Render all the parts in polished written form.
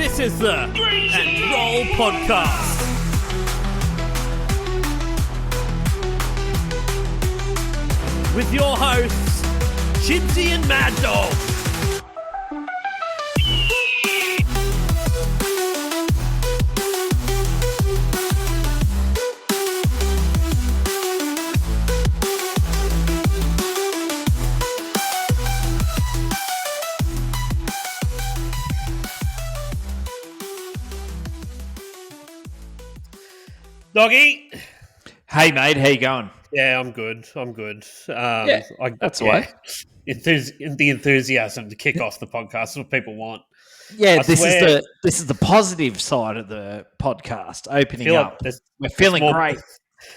This is the And Roll Podcast. With your hosts, Chibbsy and Mad Dog. Doggy. Hey, mate. How you going? Yeah, I'm good. That's the way. The enthusiasm to kick off the podcast is what people want. Yeah, this is the positive side of the podcast, opening up. We're feeling great.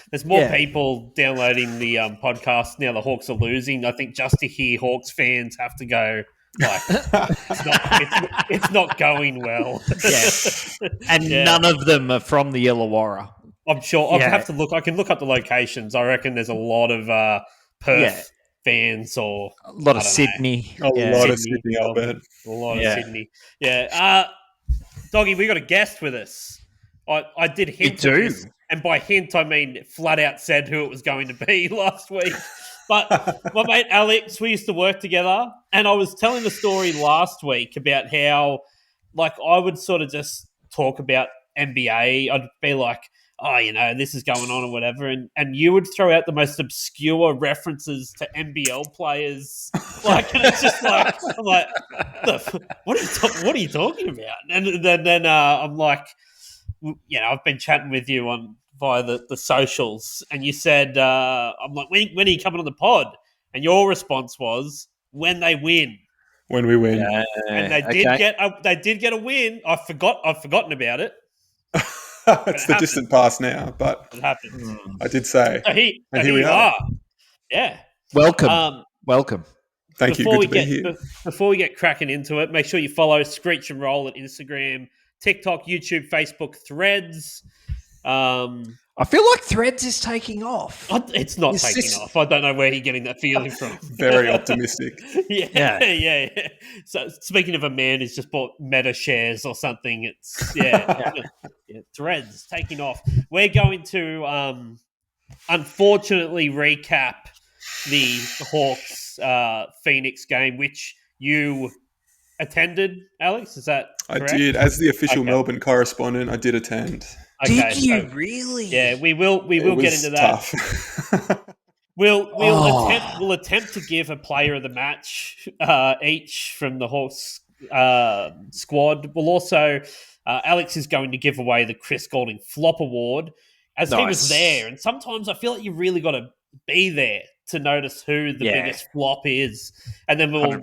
There's more people downloading the podcast now the Hawks are losing. I think just to hear Hawks fans have to go, like, it's not going well. Yeah. And none of them are from the Illawarra. I'm sure. I'll have to look. I can look up the locations. I reckon there's a lot of Perth fans or a lot of Sydney. A lot of Sydney, I'll bet. A lot of Sydney. Yeah. Doggy, we got a guest with us. I did hint at this, and by hint I mean flat out said who it was going to be last week. But my mate Alex, we used to work together, and I was telling the story last week about how, like, I would sort of just talk about NBA. I'd be like, oh, you know, this is going on or whatever. And you would throw out the most obscure references to NBL players. Like, and it's just like, I'm like, what are you talking about? And then I'm like, you know, I've been chatting with you via the socials, and you said, I'm like, when are you coming on the pod? And your response was, when they win. When we win. And they did get a win. I've forgotten about it. It's the distant past now, but it happened. I did say. So here we are. Yeah. Welcome. Thank you. Good to be here. Before we get cracking into it, make sure you follow Screech and Roll at Instagram, TikTok, YouTube, Facebook, Threads. I feel like Threads is taking off. It's not taking off. I don't know where you're getting that feeling from. Very optimistic. Yeah. So speaking of a man who's just bought Meta shares or something, it's Threads taking off. We're going to unfortunately recap the Hawks Phoenix game, which you attended, Alex. Is that correct? I did. As the official Melbourne correspondent, I did attend. Okay, did you really? Yeah, we will get into that. Tough. We'll attempt to give a player of the match each from the Hawks squad. We'll also Alex is going to give away the Chris Goulding Flop Award as he was there. And sometimes I feel like you really got to be there to notice who the biggest flop is. And then we'll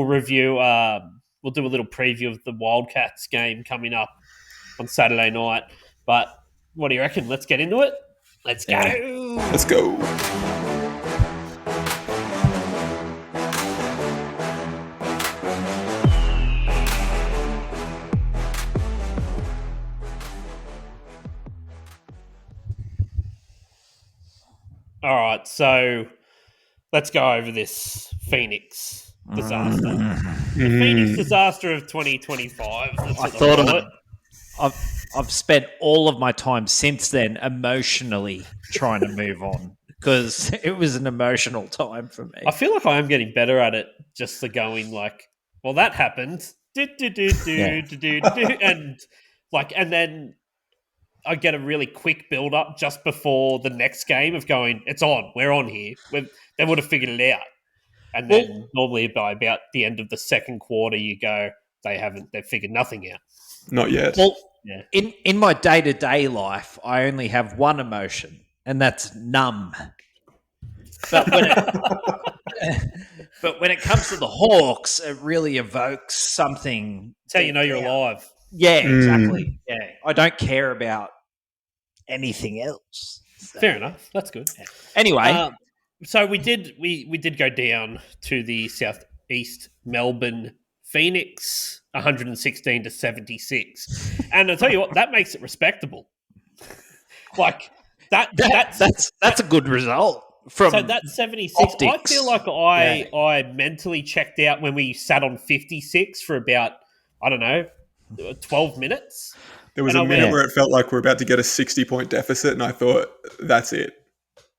review. We'll do a little preview of the Wildcats game coming up on Saturday night. But what do you reckon? Let's get into it. Let's go. Let's go. All right, so let's go over this Phoenix disaster. The Phoenix disaster of 2025. I thought of it. I've spent all of my time since then emotionally trying to move on because it was an emotional time for me. I feel like I am getting better at it, just the going like, well, that happened, and then I get a really quick build up just before the next game of going, it's on, we're on here. They would have figured it out, and then normally by about the end of the second quarter, you go, they've figured nothing out. Not yet. Well, in my day-to-day life, I only have one emotion, and that's numb. But when it comes to the Hawks, it really evokes something. It's how you know you're alive. Yeah, exactly. Yeah, I don't care about anything else. So. Fair enough. That's good. Anyway, so we did go down to the South East Melbourne Phoenix, 116-76, and I'll tell you what, that makes it respectable. Like that's a good result. So that 76, optics. I feel like I mentally checked out when we sat on 56 for about, I don't know, 12 minutes. There was And a minute where it felt like we're about to get a 60-point deficit, and I thought, that's it.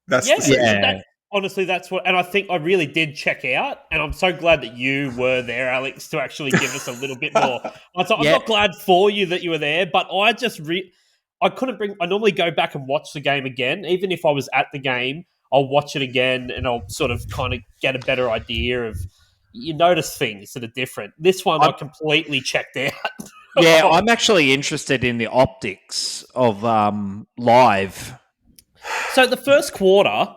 That's the season. Honestly, that's what, and I think I really did check out, and I'm so glad that you were there, Alex, to actually give us a little bit more. I'm not glad for you that you were there, but I just I couldn't I normally go back and watch the game again, even if I was at the game. I'll watch it again, and I'll sort of kind of get a better idea of. You notice things that are different. This one I completely checked out. Yeah, I'm actually interested in the optics of live. So the first quarter,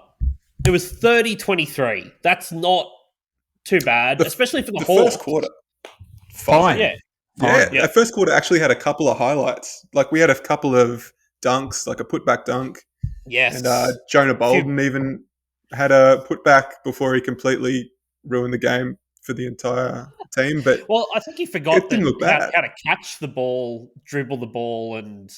it was 30-23. That's not too bad, especially for the Hawks. First quarter. Fine. Yeah, that first quarter actually had a couple of highlights. Like, we had a couple of dunks, like a putback dunk. Yes. And Jonah Bolden even had a putback before he completely ruined the game for the entire team. But I think he forgot how to catch the ball, dribble the ball, and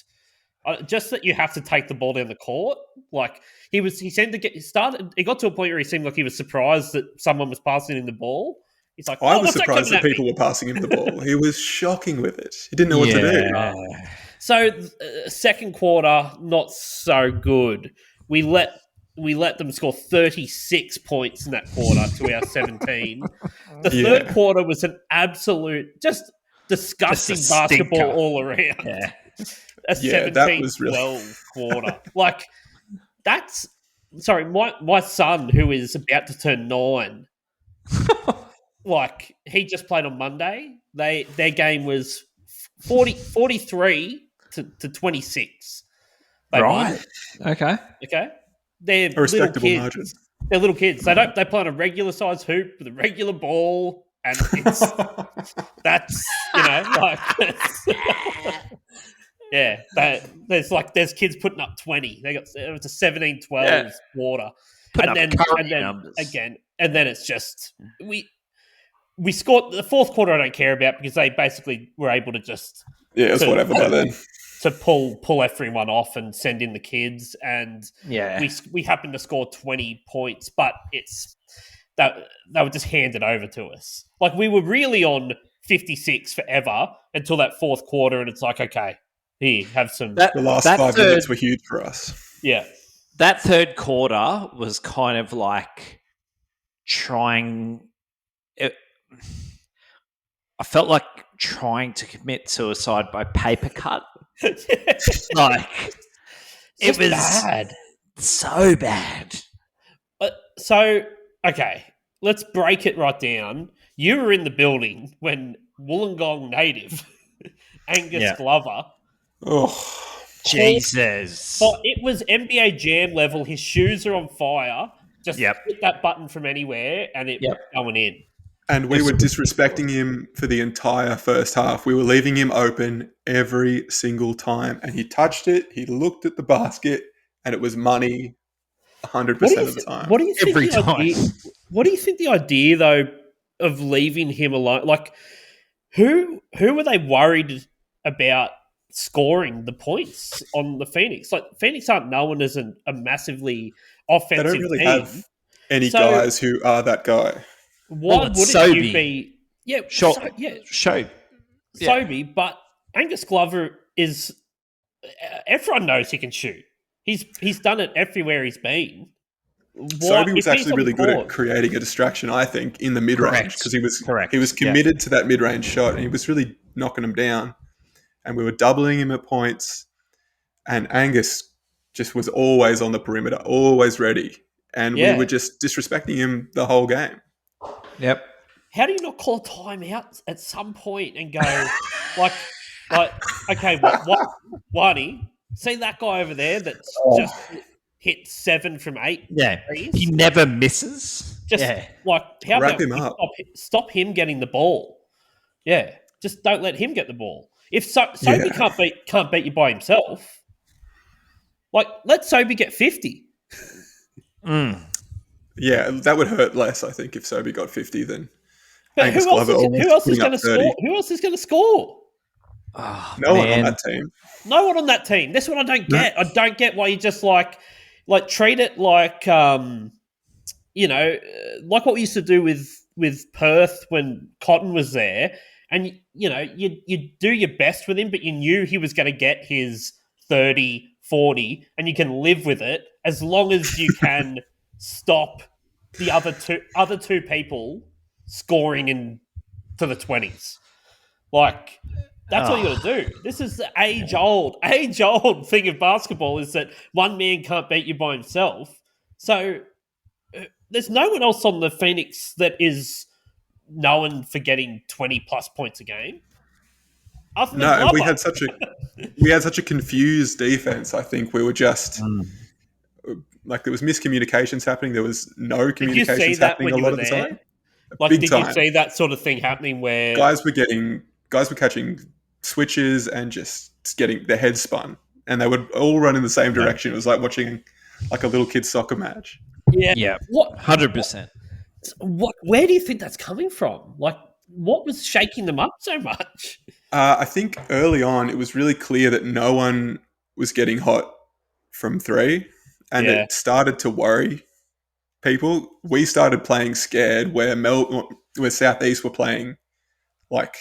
just that you have to take the ball down the court. Like, he seemed to get started. It got to a point where he seemed like he was surprised that someone was passing him the ball. He's like, I was surprised that people were passing him the ball. He was shocking with it. He didn't know what to do. So second quarter, not so good. We let them score 36 points in that quarter to our 17. The third quarter was an absolute, just disgusting basketball all around. Yeah. A 17-12 quarter. Like, that's... Sorry, my son, who is about to turn 9, like, he just played on Monday. Their game was 43 to 26. Right. Okay. They're a respectable little margin. kids. They're little kids. They play on a regular size hoop with a regular ball, and it's that's there's kids putting up 20. It was a 17-12 quarter, and then it's just we scored the fourth quarter. I don't care about because they basically were able to just it's whatever by then. To pull everyone off and send in the kids, and we happened to score 20 points, but it's that they were just handed over to us. Like, we were really on 56 forever until that fourth quarter, and it's like, okay, here, have some. The last 5 minutes were huge for us. Yeah, that third quarter was kind of like trying. I felt like trying to commit suicide by paper cut. Like, it was bad. So bad. So, okay, let's break it right down. You were in the building when Wollongong native Angus Glover. Oh, Jesus. It was NBA Jam level. His shoes are on fire. Just hit that button from anywhere and it was going in. And we were disrespecting him for the entire first half. We were leaving him open every single time. And he touched it, he looked at the basket, and it was money 100% of the time. What do you think what do you think the idea, though, of leaving him alone? Like, who were they worried about scoring the points on the Phoenix? Like, Phoenix aren't known as a massively offensive team. They don't really have any guys who are that guy. Why wouldn't you be? Yeah, Sobe, but Angus Glover is. Everyone knows he can shoot. He's done it everywhere he's been. Sobe was actually really good at creating a distraction, I think, in the mid-range because he was committed to that mid-range shot and he was really knocking him down. And we were doubling him at points, and Angus just was always on the perimeter, always ready, and we were just disrespecting him the whole game. Yep. How do you not call a timeout at some point and go, like, okay, Wani, see that guy over there that's just hit 7 from 8? Yeah. Threes? He never misses. Just, like, how wrap about him up. Stop him getting the ball? Yeah. Just don't let him get the ball. If Sobe can't beat you by himself, like, let Sobe get 50. Yeah, that would hurt less, I think, if Sobe got 50 than Angus Glover. Who else is going to score? Who else is going to score? No one on that team. No one on that team. That's what I don't get. I don't get why you just like treat it like like what we used to do with Perth when Cotton was there, and you do your best with him, but you knew he was going to get his 30, 40, and you can live with it as long as you can stop the other two people scoring into the 20s. Like, that's what you got to do. This is the age-old thing of basketball, is that one man can't beat you by himself. So there's no one else on the Phoenix that is known for getting 20-plus points a game. No, and we had such a confused defense. I think we were just like, there was miscommunications happening. There was no communications happening a lot of the time. Like, did you see that sort of thing happening where guys were catching switches and just getting their heads spun, and they would all run in the same direction? It was like watching like a little kid's soccer match. Yeah, 100%. Where do you think that's coming from? Like, what was shaking them up so much? I think early on it was really clear that no one was getting hot from three, and it started to worry people. We started playing scared, where South East were playing like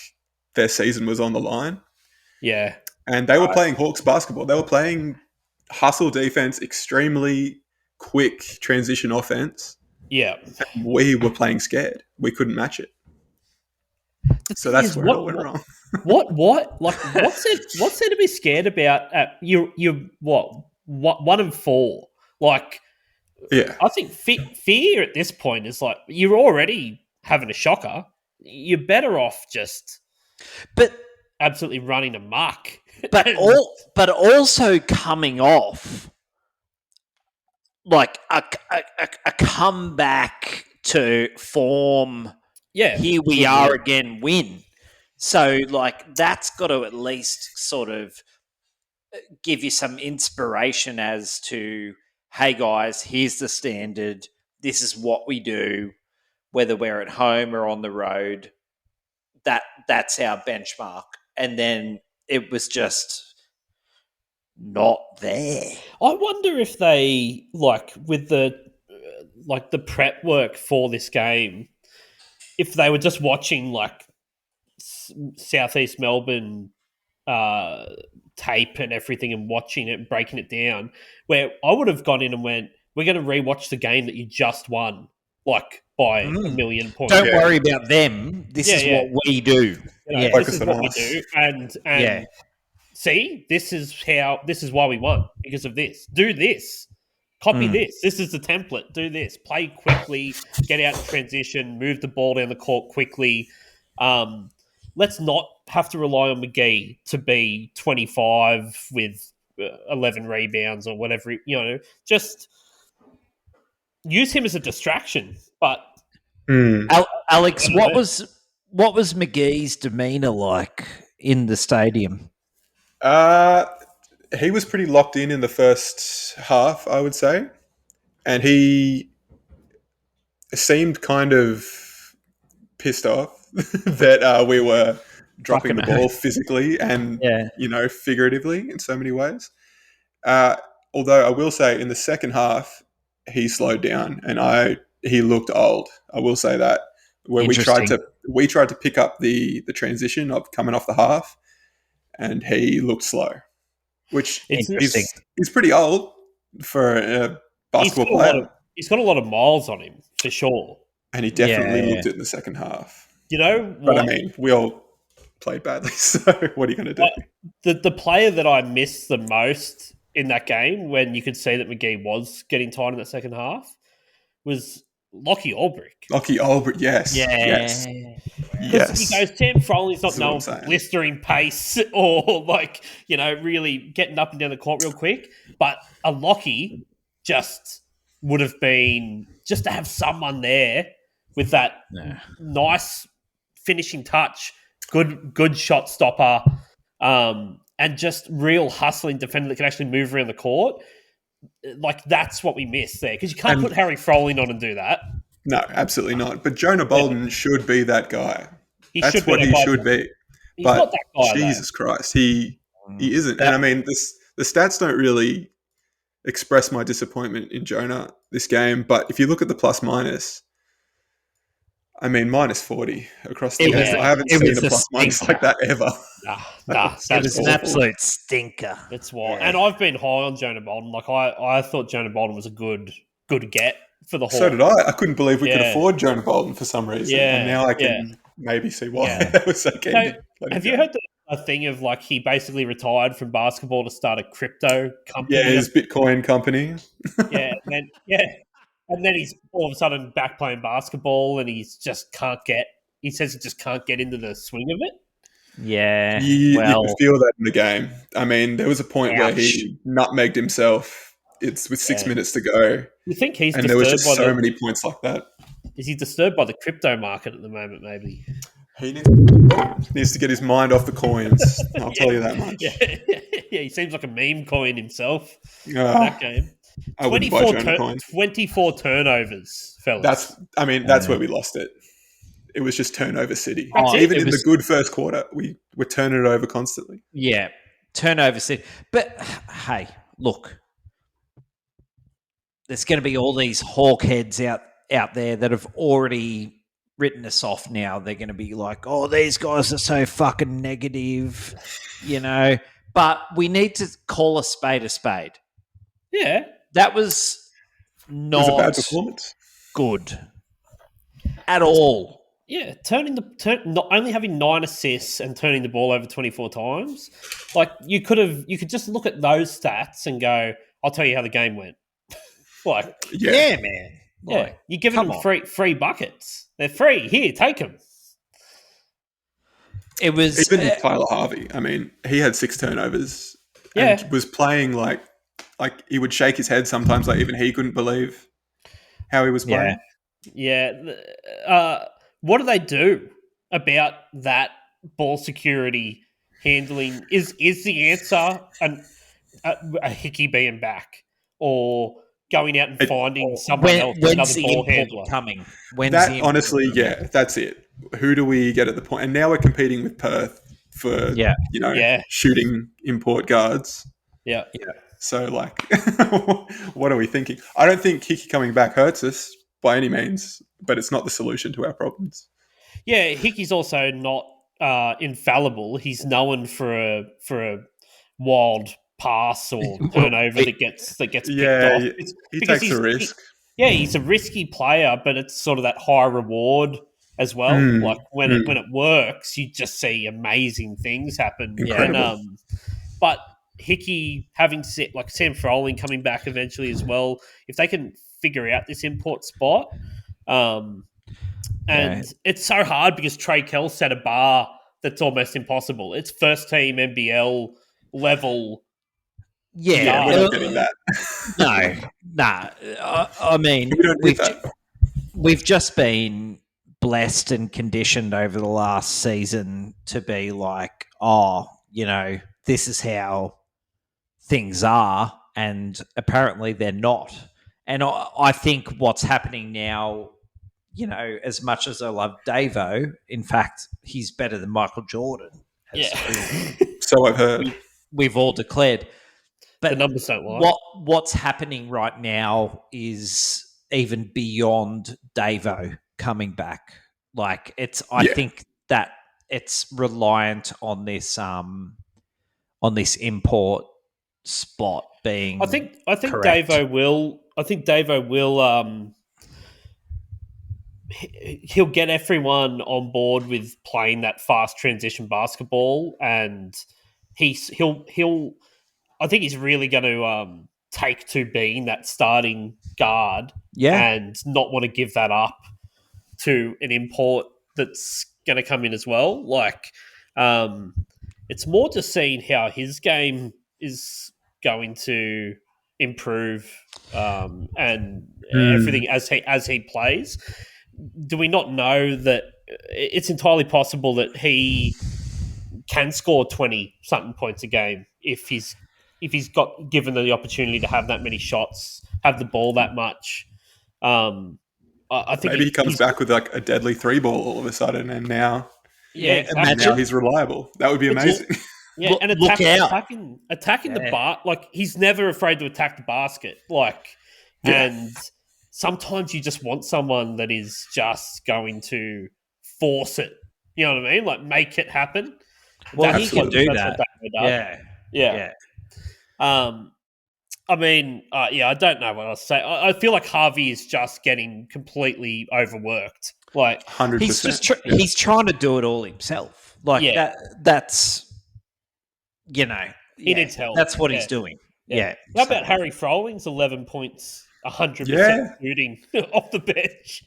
their season was on the line. Yeah. And they were playing Hawks basketball. They were playing hustle defense, extremely quick transition offense. Yeah. And we were playing scared. We couldn't match it. So that's where it all went wrong. What's there to be scared about? You 1-4. Like, yeah, I think fear at this point is like, you're already having a shocker. You're better off just, absolutely running amok. But also coming off like a comeback to form. Yeah, here we are again, win. So, like, that's got to at least sort of give you some inspiration as to, hey, guys, here's the standard. This is what we do, whether we're at home or on the road. That's our benchmark. And then it was just not there. I wonder if they, like, with the prep work for this game, if they were just watching like South East Melbourne tape and everything and watching it and breaking it down, where I would have gone in and went, we're going to rewatch the game that you just won, like, by a million points. Don't worry about them. This is what we do. This is what we do. And see, this is why we won, because of this. Do this. Copy this. This is the template. Do this. Play quickly. Get out in transition. Move the ball down the court quickly. Let's not have to rely on McGee to be 25 with 11 rebounds or whatever. Just use him as a distraction. But Alex, what was McGee's demeanor like in the stadium? He was pretty locked in the first half, I would say. And he seemed kind of pissed off that we were dropping the ball physically and, figuratively in so many ways. Although I will say in the second half, he slowed down and he looked old. I will say that. Where we tried to pick up the transition of coming off the half, and he looked slow. Which he's pretty old for a basketball player. He's got a lot of miles on him, for sure. And he definitely looked it in the second half. You know what? But, I mean, we all played badly, so what are you going to do? The player that I missed the most in that game, when you could see that McGee was getting tired in the second half, was Lockie Ulbrich. Lockie Ulbrich, yes. Yeah. Yes. He goes, Sam Frolling's not known for blistering pace or, like, really getting up and down the court real quick. But a Lockie just would have been, just to have someone there with that nice finishing touch, good shot stopper, and just real hustling defender that can actually move around the court. Like, that's what we missed there, because you can't put Harry Froling on and do that. No, absolutely not. But Jonah Bolden should be that guy. That's what he should be. He's not that guy, Jesus Christ, he isn't. And I mean, the stats don't really express my disappointment in Jonah this game. But if you look at the plus minus, I mean, -40 across the game. I haven't seen a plus-minus like that ever. Nah, it was an absolute stinker. That's why. Yeah. And I've been high on Jonah Bolden. Like, I thought Jonah Bolden was a good get for the Hawks. So did I. I couldn't believe we could afford Jonah Bolden for some reason. Yeah. And now I can maybe see why that was so keen. So, have you heard a thing of, like, he basically retired from basketball to start a crypto company? Yeah, his Bitcoin company. And then he's all of a sudden back playing basketball, and he says he just can't get into the swing of it. Yeah. You can feel that in the game. I mean, there was a point where he nutmegged himself. It's with 6 minutes to go. You think he's and there was just so many points like that. Is he disturbed by the crypto market at the moment, maybe? He needs to get his mind off the coins. I'll tell you that much. Yeah, he seems like a meme coin himself in that game. I wouldn't buy Jonah coins. 24 turnovers, fellas. That's where we lost it. It was just turnover city. Even in the good first quarter, we were turning it over constantly. Yeah, turnover city. But, hey, look, there's going to be all these hawk heads out there that have already written us off now. They're going to be like, oh, these guys are so fucking negative, But we need to call a spade a spade. Yeah. That was not a bad performance. Good at all. Yeah, not only having 9 assists and turning the ball over 24 times, like you could just look at those stats and go, I'll tell you how the game went. Like, yeah, man. Like, you're giving them free buckets. They're free. Here, take them. It was even Tyler Harvey. I mean, he had 6 turnovers. And was playing like he would shake his head sometimes. Like even he couldn't believe how he was playing. Yeah. What do they do about that ball security handling? Is the answer a Hickey being back or going out and finding someone else, another ball handler coming? Honestly, that's it. Who do we get at the point? And now we're competing with Perth for shooting import guards. Yeah. So, like, what are we thinking? I don't think Hickey coming back hurts us by any means, but it's not the solution to our problems. Yeah, Hickey's also not infallible. He's known for a wild pass or turnover that gets picked off. He takes a risk. He's a risky player, but it's sort of that high reward as well. Like when it works, you just see amazing things happen. Incredible. But Hickey having like Sam Froling coming back eventually as well, if they can figure out this import spot, it's so hard because Trey Kell set a bar that's almost impossible. It's first team NBL level. Yeah, we're not getting that. I mean, we've just been blessed and conditioned over the last season to be like, this is how things are, and apparently they're not. And I think what's happening now, as much as I love Davo, in fact, he's better than Michael Jordan. So I've heard. We've all declared. But the numbers don't lie. What's happening right now is even beyond Davo coming back. Like I think that it's reliant on this import spot being. I think correct. Davo will. He'll get everyone on board with playing that fast transition basketball, and he'll. I think he's really going to take to being that starting guard, and not want to give that up to an import that's going to come in as well. Like, it's more just seeing how his game is going to improve and everything as he plays. Do we not know that it's entirely possible that he can score 20-something points a game if he's got given the opportunity to have that many shots, have the ball that much? I think maybe he comes back with like a deadly 3-ball all of a sudden, and now now he's reliable. That would be amazing. Yeah, and attacking the bar, like he's never afraid to attack the basket. Like, and sometimes you just want someone that is just going to force it. You know what I mean? Like make it happen. Well, he can do that. Yeah. I mean, I don't know what I'll say. I feel like Harvey is just getting completely overworked. Like 100%. He's trying to do it all himself. Like that's he needs help. That's what he's doing. Yeah. How about Harry Frolling's 11 points, 100% shooting off the bench?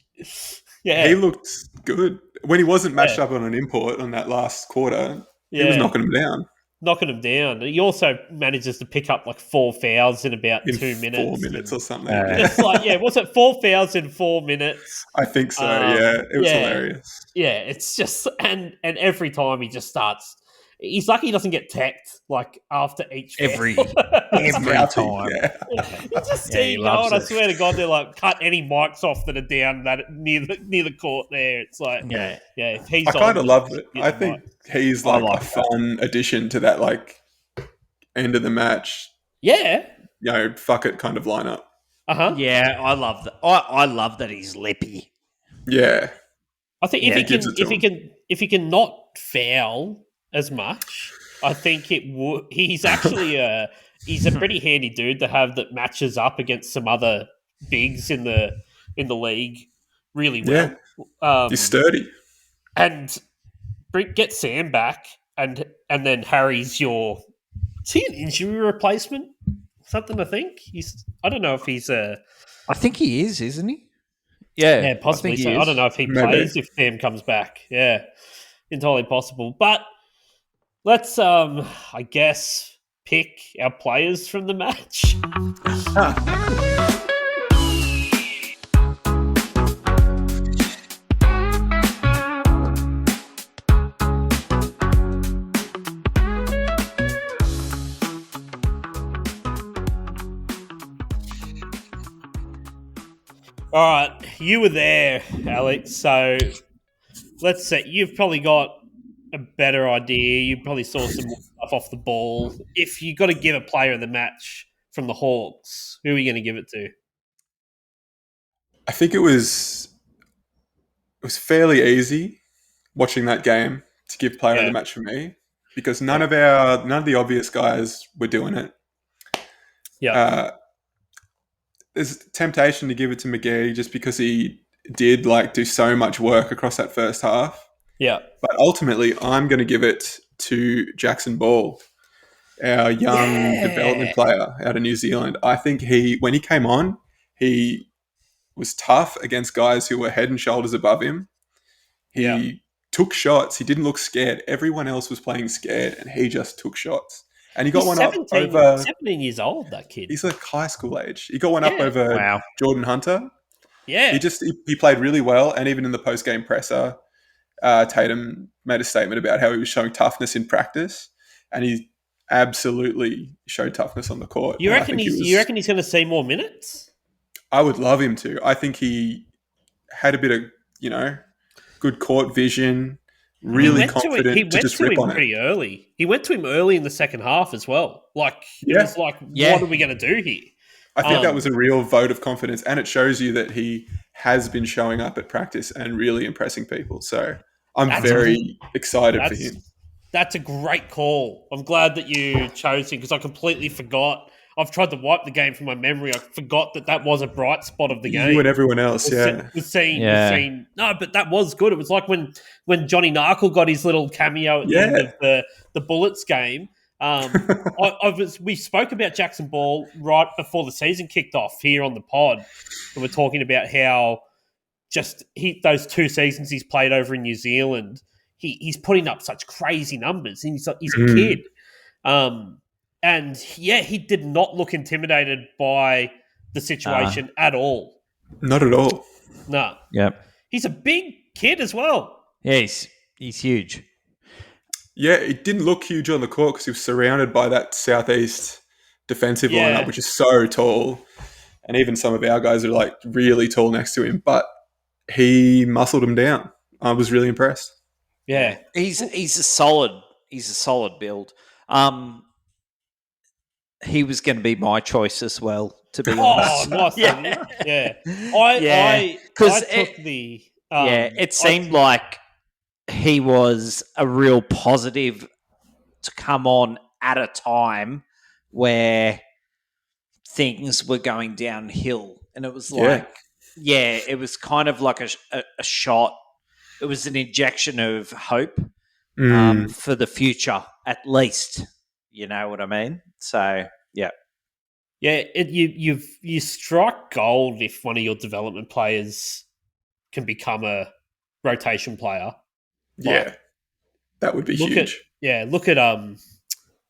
Yeah, he looked good when he wasn't matched up on an import on that last quarter. He was knocking him down. He also manages to pick up like 4 fouls in about 2 minutes. 4 minutes or something. Just was it 4 fouls in 4 minutes? I think so, It was hilarious. Yeah, it's just, and every time he just starts, he's lucky he doesn't get teched like after each every time. Yeah. It's just I swear to God, they're like cut any mics off that are down that near the court there. It's like if he's I kind of love it. I think he's like a fun addition to that like end of the match. Yeah. Fuck it kind of lineup. Yeah, I love that. I love that he's lippy. Yeah. I think if he can not foul as much, I think it would. He's actually he's a pretty handy dude to have that matches up against some other bigs in the league really well. Yeah. He's sturdy. And get Sam back, and then Harry's your. Is he an injury replacement? Something I think I don't know if he's a. I think he is, isn't he? Yeah, possibly. I don't know if he plays if Sam comes back. Yeah, entirely possible, but. Let's, I guess, pick our players from the match. All right, you were there, Alex. So let's say you've probably got a better idea. You probably saw some more stuff off the ball. If you got to give a player of the match from the Hawks, who are you going to give it to? I think it was fairly easy watching that game to give player of the match for me because none of the obvious guys were doing it. Yeah. There's temptation to give it to McGee just because he did do so much work across that first half. Yeah. But ultimately, I'm going to give it to Jackson Ball, our young development player out of New Zealand. I think when he came on, he was tough against guys who were head and shoulders above him. He took shots. He didn't look scared. Everyone else was playing scared, and he just took shots. And he got one up over... 17 years old, that kid. He's like high school age. He got one up over Jordan Hunter. Yeah. He played really well, and even in the post-game presser, Tatum made a statement about how he was showing toughness in practice, and he absolutely showed toughness on the court. You reckon he's going to see more minutes? I would love him to. I think he had a bit of, good court vision, really confident to just rip on it. Pretty early. He went to him early in the second half as well. It was like, what are we going to do here? I think that was a real vote of confidence, and it shows you that he has been showing up at practice and really impressing people. So I'm very excited for him. That's a great call. I'm glad that you chose him because I completely forgot. I've tried to wipe the game from my memory. I forgot that was a bright spot of the game. You and everyone else, was seen. No, but that was good. It was like when Johnny Narkle got his little cameo at the end of the Bullets game. We spoke about Jackson Ball right before the season kicked off here on the pod, and we're talking about how those 2 seasons he's played over in New Zealand, he's putting up such crazy numbers. He's a kid, and he did not look intimidated by the situation at all. Not at all. No. Yep. He's a big kid as well. Yeah, he's huge. Yeah, it didn't look huge on the court because he was surrounded by that South East defensive lineup, which is so tall. And even some of our guys are really tall next to him, but he muscled him down. I was really impressed. Yeah. He's a solid build. He was going to be my choice as well to be honest. Oh, nice. Yeah. I took the... it seemed like he was a real positive to come on at a time where things were going downhill. And it was like, it was kind of like a shot. It was an injection of hope for the future, at least. You know what I mean? So, yeah. Yeah, you strike gold if one of your development players can become a rotation player. Yeah, that would be huge. Look at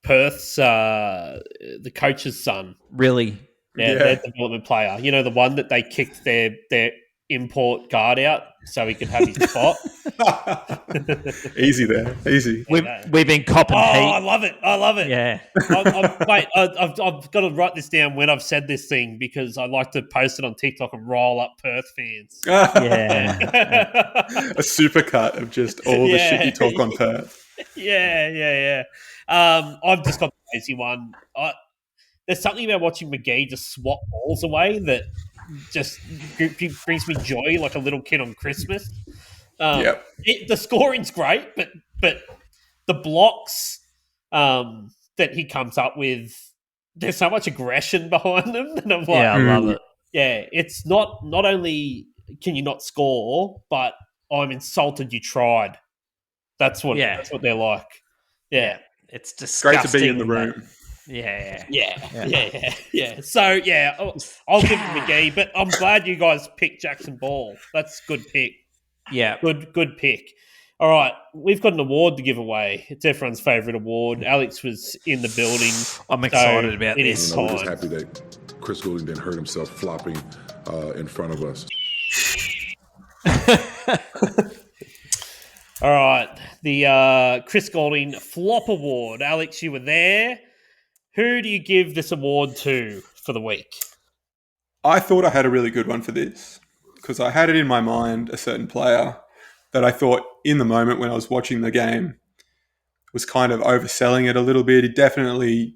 Perth's the coach's son. Really? Yeah, their development player. You know, the one that they kicked their import guard out so he could have his spot. Easy there, easy. We've been copping heat. I love it. Yeah. I've got to write this down when I've said this thing because I like to post it on TikTok and roll up Perth fans. Yeah. A supercut of just all the shit you talk on Perth. Yeah. I've just got the lazy one. There's something about watching McGee just swap balls away that just brings me joy like a little kid on Christmas. The scoring's great, but the blocks that he comes up with, there's so much aggression behind them. And I'm like, I love it. Yeah, it's not only can you not score, but I'm insulted you tried. That's what they're like. Yeah. It's disgusting. Great to be in the room. Yeah. So, I'll give it McGee, but I'm glad you guys picked Jackson Ball. That's a good pick. Yeah. Good pick. All right, we've got an award to give away. It's everyone's favourite award. Alex was in the building. I'm excited about this. I'm just happy that Chris Goulding didn't hurt himself flopping in front of us. All right, the Chris Goulding Flop Award. Alex, you were there. Who do you give this award to for the week? I thought I had a really good one for this because I had it in my mind, a certain player that I thought in the moment when I was watching the game was kind of overselling it a little bit. He definitely,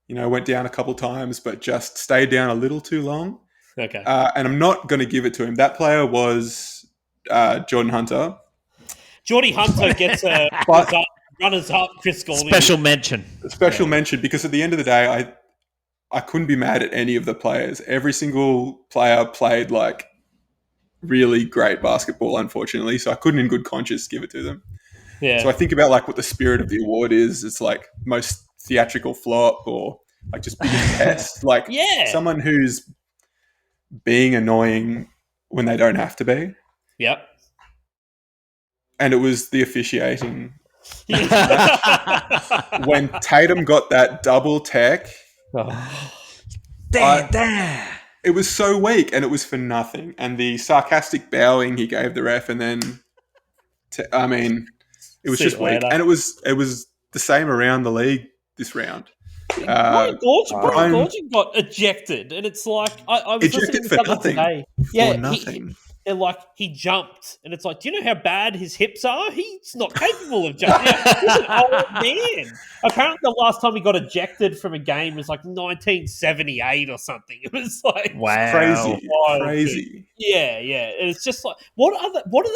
went down a couple times, but just stayed down a little too long. Okay. And I'm not going to give it to him. That player was Jordan Hunter. Geordie Hunter gets a runners-up, Chris Goulding. Special mention because at the end of the day, I couldn't be mad at any of the players. Every single player played like really great basketball, unfortunately, so I couldn't in good conscience give it to them. Yeah. So I think about like what the spirit of the award is. It's like most theatrical flop or like just biggest test. Like someone who's being annoying when they don't have to be. Yep. And it was the officiating. When Tatum got that double tech, it was so weak and it was for nothing. And the sarcastic bowing he gave the ref, and then, it was just weak. And it was the same around the league this round. Brian Gorgon got ejected, and it's like I was ejected for nothing. Today. For nothing. They're like, he jumped. And it's like, do you know how bad his hips are? He's not capable of jumping. He's an old man. Apparently the last time he got ejected from a game was like 1978 or something. It was like... Wow. Crazy. Yeah. And it's just like, what are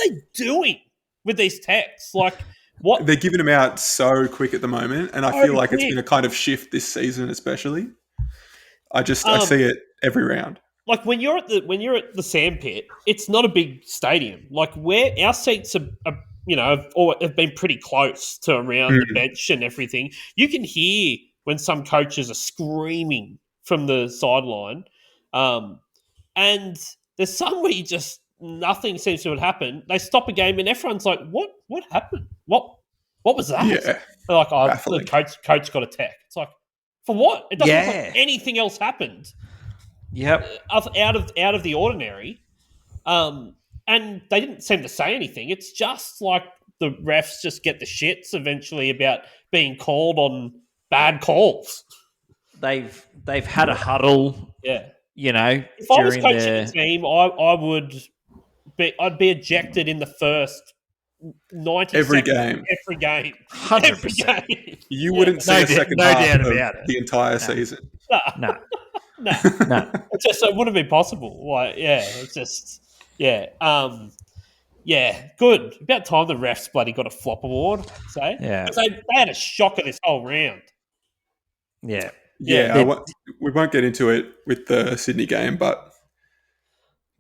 they doing with these texts? Like, what? They're giving them out so quick at the moment. And I feel like it's been a kind of shift this season especially. I see it every round. Like when you're at the sandpit, it's not a big stadium. Like where our seats have been pretty close to around the bench and everything. You can hear when some coaches are screaming from the sideline, and there's some where nothing seems to have happened. They stop a game and everyone's like, "What happened? What was that?" Yeah, they're like, the coach got a tech. It's like, for what? It doesn't look like anything else happened. Yep. Out of the ordinary. And they didn't seem to say anything. It's just like the refs just get the shits eventually about being called on bad calls. They've had a huddle. Yeah. If I was coaching the team, I'd be ejected in the first 90 every seconds. game. Every game. 100%. You wouldn't see a second half of the entire season. No. No. It wouldn't be possible. Like, it's just, good. About time the refs bloody got a flop award, say. Yeah. Because they had a shocker this whole round. Yeah. We won't get into it with the Sydney game, but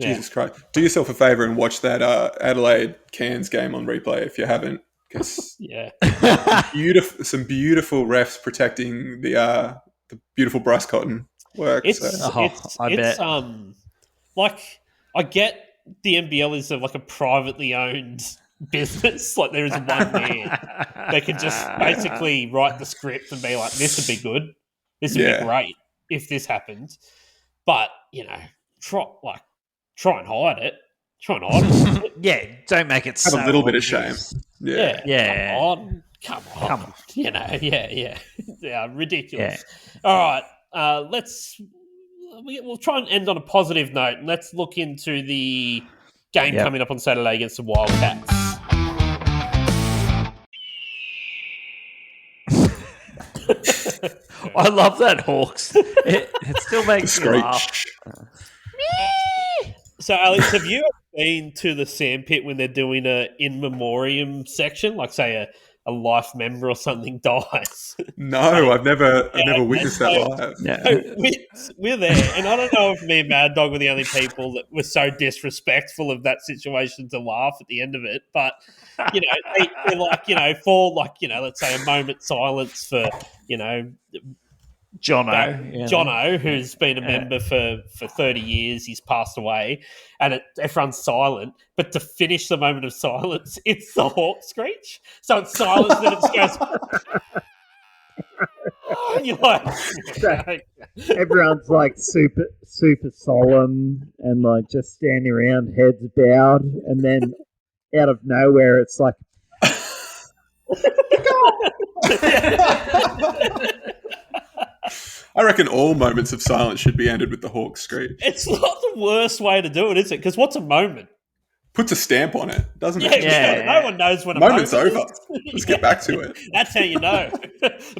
Jesus Christ. Do yourself a favour and watch that Adelaide Cairns game on replay if you haven't. Because some beautiful refs protecting the beautiful Bryce Cotton work. I bet. I get the NBL is like a privately owned business. Like there is one man that can just basically write the script and be like, this would be good. This would be great if this happened. But, try and hide it. Don't make it have so a little bit of obvious. shame. Yeah. Come on. Ridiculous. Yeah. All right, we'll try and end on a positive note. And let's look into the game coming up on Saturday against the Wildcats. I love that Hawks. It still makes me laugh. So, Alex, have you been to the sandpit when they're doing a in memoriam section, like say a life member or something dies? No, I've never witnessed that live. Yeah. So we're there, and I don't know if me and Mad Dog were the only people that were so disrespectful of that situation to laugh at the end of it. But they're like, for let's say a moment silence for Jono, who's been a member for 30 years, he's passed away, and everyone's silent. But to finish the moment of silence, it's the Hawk Screech. So it's silence, and then it just goes. And you're like, everyone's like super solemn and like just standing around, heads bowed, and then out of nowhere, it's like. I reckon all moments of silence should be ended with the Hawk Screech. It's not the worst way to do it, is it? Because what's a moment? Puts a stamp on it, doesn't it? No one knows when a moment's moment over. Let's get back to it. That's how you know.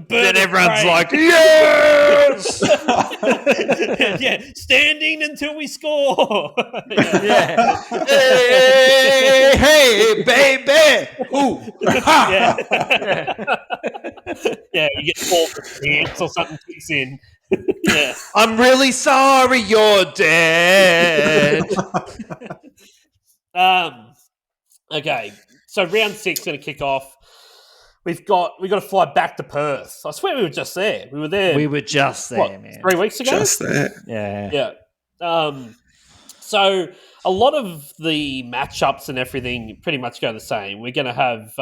Then everyone's like, yes! Standing until we score. Hey, baby! Ooh, You get called for dance or something kicks in. I'm really sorry you're dead. Okay, so round 6 going to kick off. We've got to fly back to Perth. I swear we were just there. We were there. We were just there, man. 3 weeks ago? Just there. Yeah. So a lot of the matchups and everything pretty much go the same. We're going to have,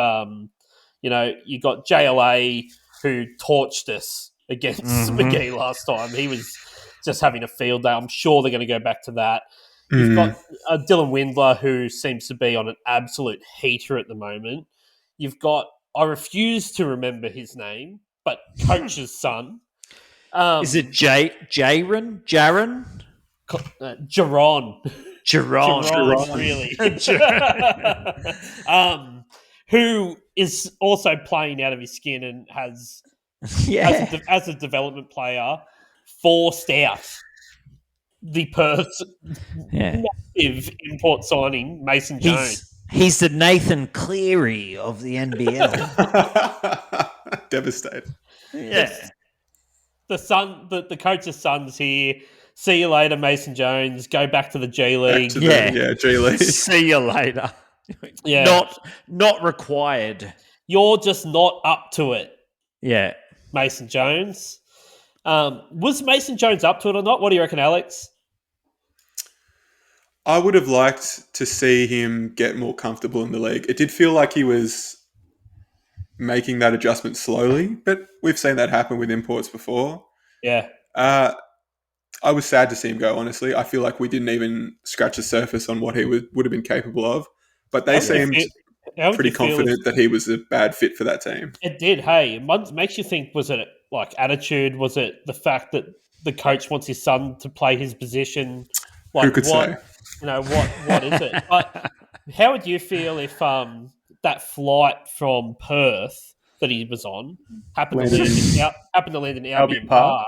you got JLA who torched us against McGee last time. He was just having a field day. I'm sure they're going to go back to that. You've got Dylan Windler, who seems to be on an absolute heater at the moment. You've got, I refuse to remember his name, but Coach's son. Is it Jaron? Jaron, really. Who is also playing out of his skin and has, as a development player, forced out the Perth massive import signing, Mason Jones. He's the Nathan Cleary of the NBL. Devastated. Yeah. The coach's son's here. See you later, Mason Jones. Go back to the G League. G League. See you later. Yeah. Not required. You're just not up to it. Yeah. Mason Jones. Was Mason Jones up to it or not? What do you reckon, Alex? I would have liked to see him get more comfortable in the league. It did feel like he was making that adjustment slowly, but we've seen that happen with imports before. Yeah. I was sad to see him go, honestly. I feel like we didn't even scratch the surface on what he would have been capable of, but they seemed pretty confident that he was a bad fit for that team. It did. Hey, it makes you think, was it like attitude? Was it the fact that the coach wants his son to play his position? Like, who could say? What is it? But how would you feel if that flight from Perth that he was on happened to land in Albion Park.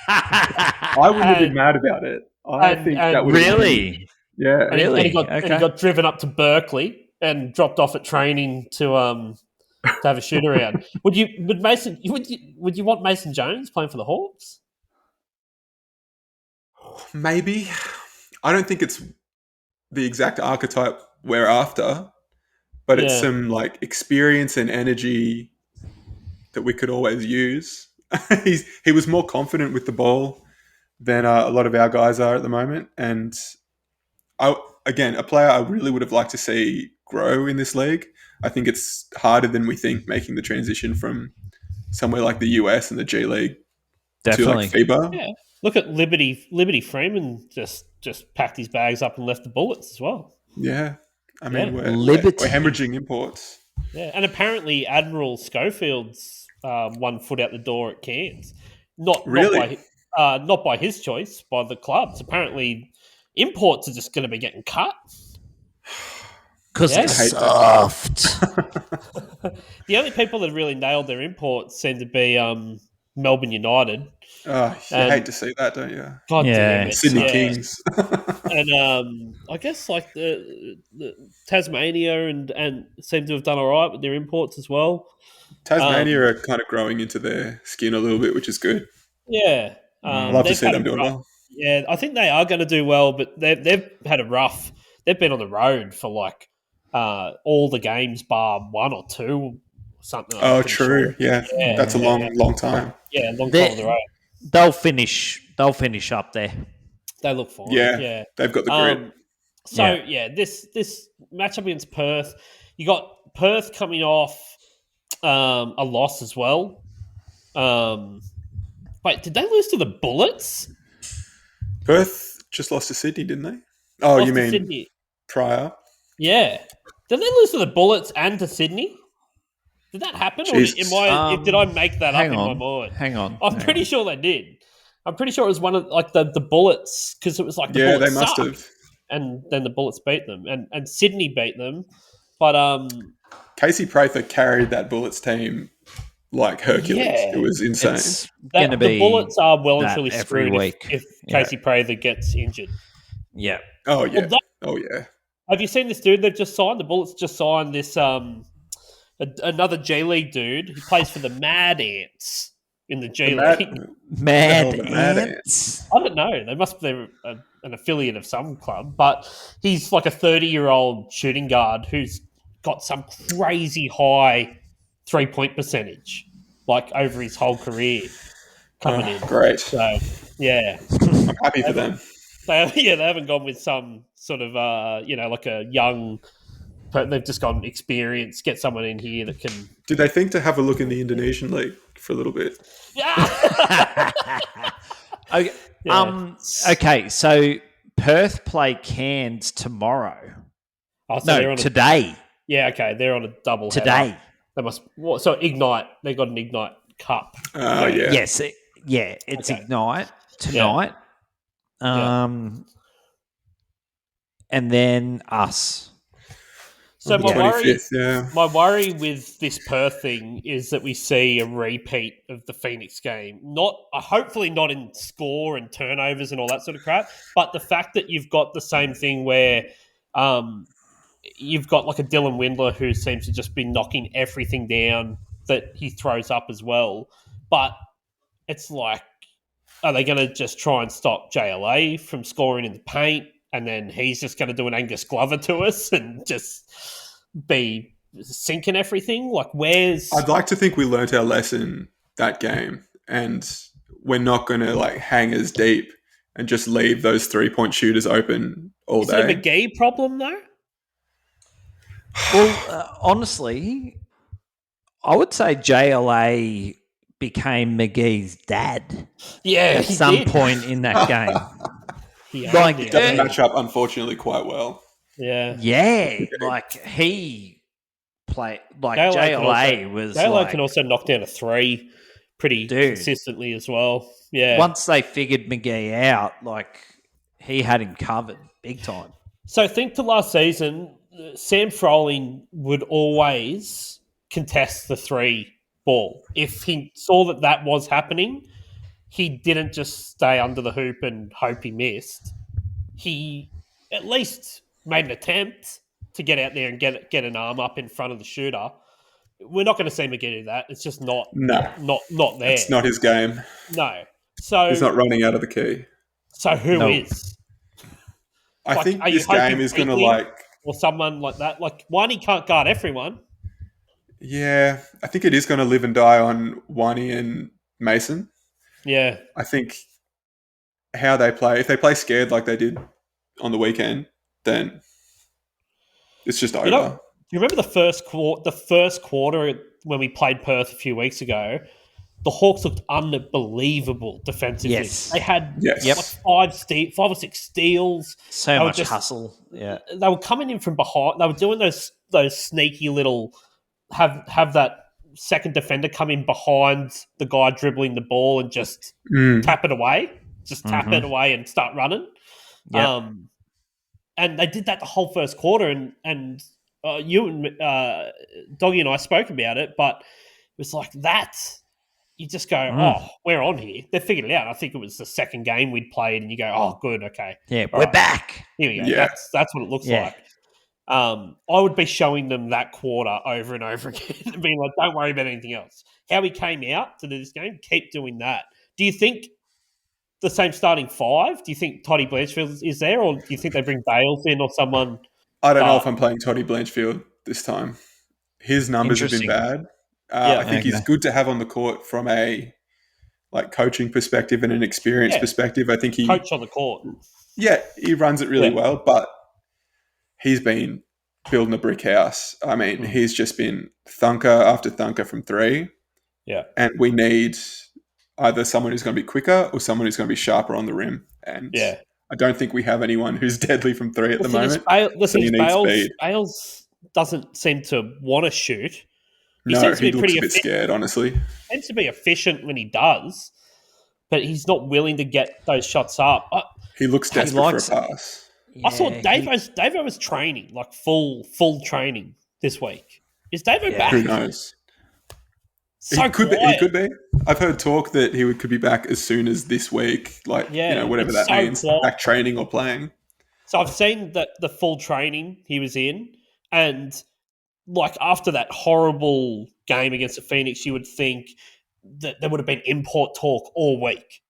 I wouldn't have been mad about it. I think that would really, yeah, and really. And he got driven up to Berkeley and dropped off at training to have a shoot around. Would you want Mason Jones playing for the Hawks? Maybe. I don't think it's the exact archetype we're after, but it's some like experience and energy that we could always use. He was more confident with the ball than a lot of our guys are at the moment, and a player I really would have liked to see grow in this league. I think it's harder than we think making the transition from somewhere like the US and the G League to like FIBA. Yeah. Look at Liberty Freeman just packed his bags up and left the Bullets as well. Yeah. I mean, we're hemorrhaging imports. Yeah, and apparently Admiral Schofield's 1 foot out the door at Cairns. Not by his choice, by the clubs. Apparently imports are just going to be getting cut. Because they're soft. The only people that really nailed their imports seem to be Melbourne United. Oh, you hate to see that, don't you? God damn it. Sydney Kings. And I guess like the Tasmania and seem to have done all right with their imports as well. Tasmania are kind of growing into their skin a little bit, which is good. Yeah. I'd love to see them doing well. Yeah, I think they are going to do well, but they've had a rough... They've been on the road for like all the games bar 1 or 2 or something. Oh, true. Sure. Yeah. That's a long time. Yeah, long time on the road. They'll finish up there. They look fine. Yeah. They've got the grit. This matchup against Perth, you got Perth coming off a loss as well. Wait, did they lose to the Bullets? Perth just lost to Sydney, didn't they? Oh, you mean Sydney prior? Yeah. Did they lose to the Bullets and to Sydney? Did that happen? Jesus. Or did I make that up in my mind? Hang on. I'm pretty sure they did. I'm pretty sure it was one of like the Bullets, because it was like the Bullets they must have. And then the Bullets beat them, and Sydney beat them. But Casey Prather carried that Bullets team like Hercules. It was insane. The Bullets are well and truly screwed if Casey Prather gets injured. Yeah. Oh yeah. Yeah. Have you seen this dude they've just signed? The Bullets just signed this another G League dude who plays for the Mad Ants in the G League. Mad Ants? I don't know. They must be an affiliate of some club, but he's like a 30-year-old shooting guard who's got some crazy high 3-point percentage, like over his whole career coming in. Great. So yeah, I'm happy for them. They haven't gone with some sort of like a young. They've just gone experience. Get someone in here that can. Did they think to have a look in the Indonesian league for a little bit? Yeah. Okay. Okay. So Perth play Cairns tomorrow. Oh, so today. Yeah. Okay. They're on a double today. They must. So Ignite. They got an Ignite Cup. Oh yeah. Yes. It's Ignite tonight. Yeah. And then us. So my worry with this Perth thing is that we see a repeat of the Phoenix game. Hopefully not in score and turnovers and all that sort of crap, but the fact that you've got the same thing where you've got like a Dylan Windler who seems to just be knocking everything down that he throws up as well. But it's like, are they going to just try and stop JLA from scoring in the paint? And then he's just going to do an Angus Glover to us and just be sinking everything? Like, I'd like to think we learnt our lesson that game, and we're not going to like hang as deep and just leave those 3-point shooters open all day. Is it a McGee problem though? Well, honestly, I would say JLA became McGee's dad. Yeah, at some point in that game. It doesn't match up, unfortunately, quite well. Yeah. Yeah, like he played like JLA can also knock down a 3 pretty consistently as well. Yeah. Once they figured McGee out, like he had him covered big time. So think to last season, Sam Froling would always contest the 3 ball. If he saw that was happening, he didn't just stay under the hoop and hope he missed. He at least made an attempt to get out there and get an arm up in front of the shooter. We're not going to see McGee do that. It's just not there. It's not his game. No. So he's not running out of the key. So who is? I think this game is going to or someone like that. Like Wani can't guard everyone. Yeah, I think it is going to live and die on Wani and Mason. Yeah. I think how they play, if they play scared like they did on the weekend, then it's just over. You remember the first quarter when we played Perth a few weeks ago? The Hawks looked unbelievable defensively. Yes. They had like 5 or 6 steals. So much hustle. Yeah. They were coming in from behind. They were doing those sneaky little have that second defender come in behind the guy dribbling the ball and just tap it away. Just tap it away and start running. Yep. And they did that the whole first quarter, and you and Doggy and I spoke about it, but it was like that. You just go, we're on here. They figured it out. I think it was the second game we'd played, and you go, oh, good, okay. Yeah, we're back. Here we go. Yeah. That's what it looks like. I would be showing them that quarter over and over again and being like, don't worry about anything else. How we came out to do this game, keep doing that. Do you think the same starting 5? Do you think Toddy Blanchfield is there, or do you think they bring Bales in or someone? I don't know if I'm playing Toddy Blanchfield this time. His numbers have been bad. I think he's good to have on the court from a coaching perspective and an experience perspective. I think he coach on the court. Yeah, he runs it really well, but he's been building a brick house. I mean, he's just been thunker after thunker from 3. Yeah, and we need either someone who's going to be quicker or someone who's going to be sharper on the rim. And I don't think we have anyone who's deadly from 3 at the moment. Bales doesn't seem to want to shoot. He looks a bit scared, honestly. He tends to be efficient when he does, but he's not willing to get those shots up. He looks desperate for a pass. Yeah, I saw Davo was training, like full training this week. Is Davo back? Who knows? So he could be. I've heard talk that he could be back as soon as this week, whatever that means, back training or playing. So I've seen that the full training he was in, and after that horrible game against the Phoenix, you would think that there would have been import talk all week.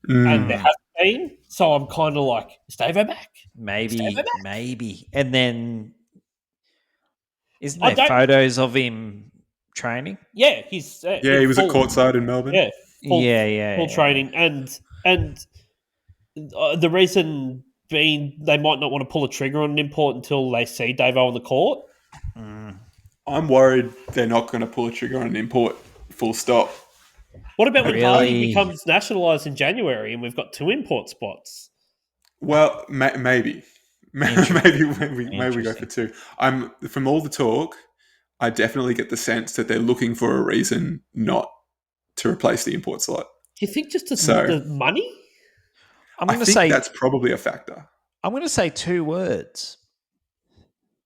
And there hasn't been. So I'm kind of like, is Davo back? Maybe. And then, isn't there photos of him training? Yeah, he's he was at courtside in Melbourne. Yeah, full training. And the reason being they might not want to pull a trigger on an import until they see Davo on the court. I'm worried they're not going to pull a trigger on an import, full stop. What about when Harvey becomes nationalised in January and we've got 2 import spots? Well, maybe we go for 2. From all the talk, I definitely get the sense that they're looking for a reason not to replace the import slot. Do you think just the money? I think that's probably a factor. I'm going to say 2 words.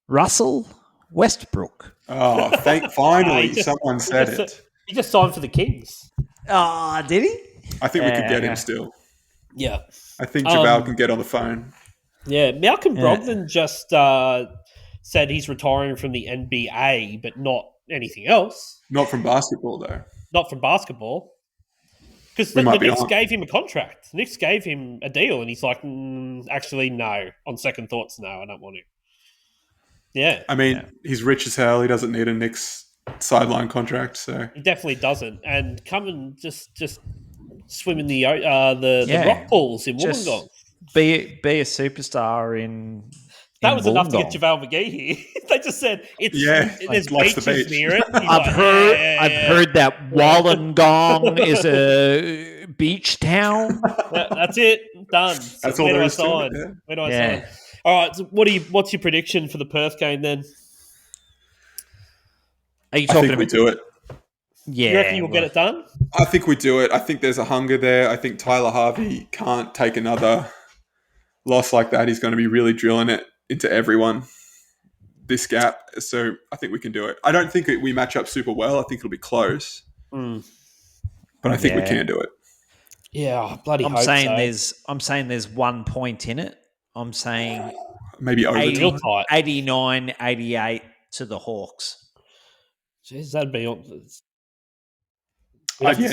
Russell Westbrook. Oh, finally someone said it. He just signed for the Kings. Oh, did he? I think we could get him still. Yeah. I think Javal can get on the phone. Yeah, Malcolm Brogdon just said he's retiring from the NBA, but not anything else. Not from basketball, though. Not from basketball. Because the Knicks gave him a contract. The Knicks gave him a deal, and he's like, actually, no. On second thoughts, no, I don't want to. Yeah. I mean, he's rich as hell. He doesn't need a Knicks sideline contract, so he definitely doesn't. And come and just swim in the rock pools in Wollongong. Be a superstar in. That was enough to get JaVale McGee here. They just said there's beaches near it. I've heard that Wollongong is a beach town. That's it. Done. That's all there is to it. Where do I sign? All right. So what's your prediction for the Perth game then? Are you talking about? We do it. Yeah. You reckon you'll get it done? I think we do it. I think there's a hunger there. I think Tyler Harvey can't take another loss like that. He's going to be really drilling it into everyone. this gap. So I think we can do it. I don't think we match up super well. I think it'll be close. But I think we can do it. Yeah, bloody I'm saying there's 1 point in it. I'm saying maybe over 89-88 to the Hawks. Jeez, that'd be...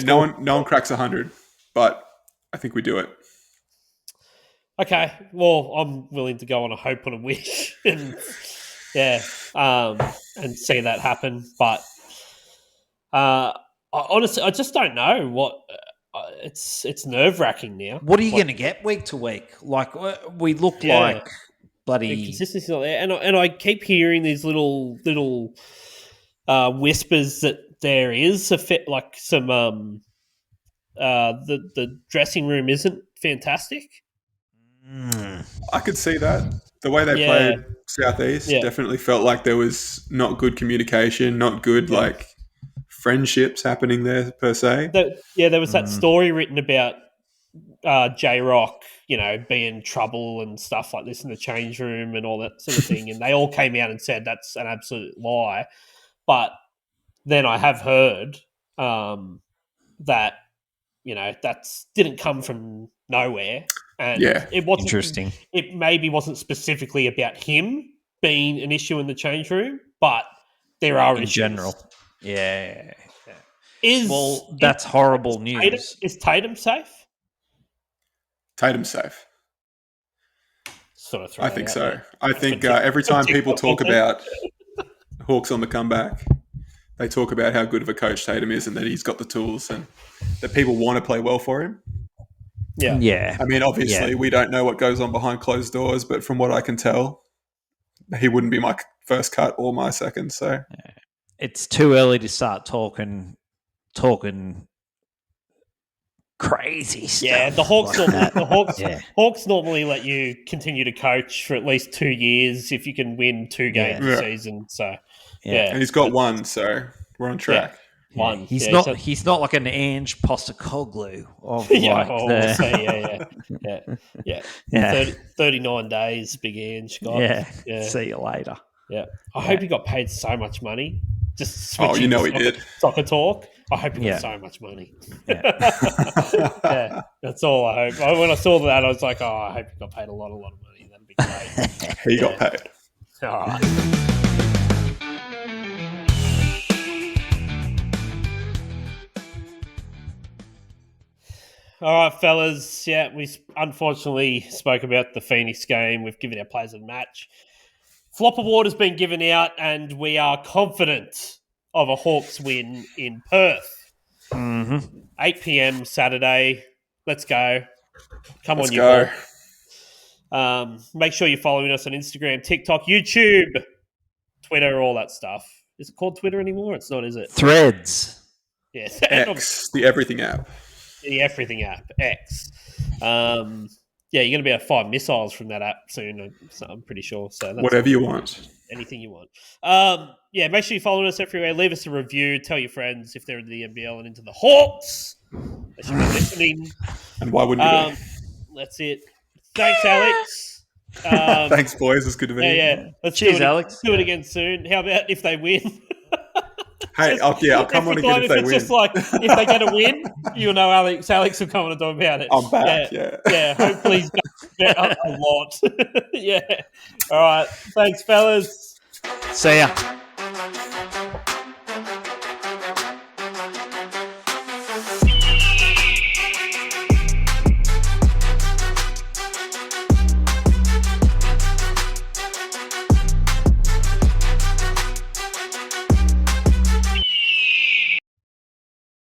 no one cracks 100, but I think we do it. Okay, well, I'm willing to go on a hope and a wish, and and see that happen. But honestly, I just don't know what. It's nerve wracking now. What are you going to get week to week? Like we look like bloody consistency's not there, and I keep hearing these little whispers that there is like some the dressing room isn't fantastic. I could see that. The way they played South East definitely felt like there was not good communication, not good like friendships happening there per se. There was that story written about J-Rock, being in trouble and stuff like this in the change room and all that sort of thing, and they all came out and said that's an absolute lie. But then I have heard that that's didn't come from nowhere, and it wasn't interesting. It maybe wasn't specifically about him being an issue in the change room, but there are in issues. General. Yeah. That's horrible news. Is Tatum safe? Tatum's safe. Sort of. I think so. There. I think every time people talk about Hawks on the comeback, they talk about how good of a coach Tatum is and that he's got the tools and that people want to play well for him. Yeah. Yeah. I mean, obviously, we don't know what goes on behind closed doors, but from what I can tell, he wouldn't be my first cut or my second. So it's too early to start talking crazy stuff. Yeah, the Hawks. Hawks normally let you continue to coach for at least 2 years if you can win 2 games a season. So and he's got one, so we're on track. One. He's not like an Ange Postecoglou of 39 days, big Ange got. Yeah. See you later. Yeah. I hope he got paid so much money. Just switching he did. Soccer talk. I hope he got so much money. That's all I hope. When I saw that, I was like, I hope he got paid a lot of money. That'd be great. He got paid. All right. All right, fellas. Yeah, we unfortunately spoke about the Phoenix game. We've given our players a match. Flop award has been given out, and we are confident of a Hawks win in Perth. 8 p.m. Saturday. Let's go. Let's go. Make sure you're following us on Instagram, TikTok, YouTube, Twitter, all that stuff. Is it called Twitter anymore? It's not, is it? Threads. Yes. X, the everything app. The everything app, X. You're going to be able to fire missiles from that app soon, I'm pretty sure. So that's whatever you want. Anything you want. Make sure you follow us everywhere. Leave us a review. Tell your friends if they're into the NBL and into the Hawks. They should be listening. And why wouldn't you? That's it. Thanks, Alex. Thanks, boys. It's good to be here. Cheers, Alex. Do it again soon. How about if they win? Hey, I'll come on again if they win. It's just like, if they get a win, you'll know Alex will come on and talk about it. I'm back, yeah. Hopefully he's bet a lot. Yeah. All right. Thanks, fellas. See ya.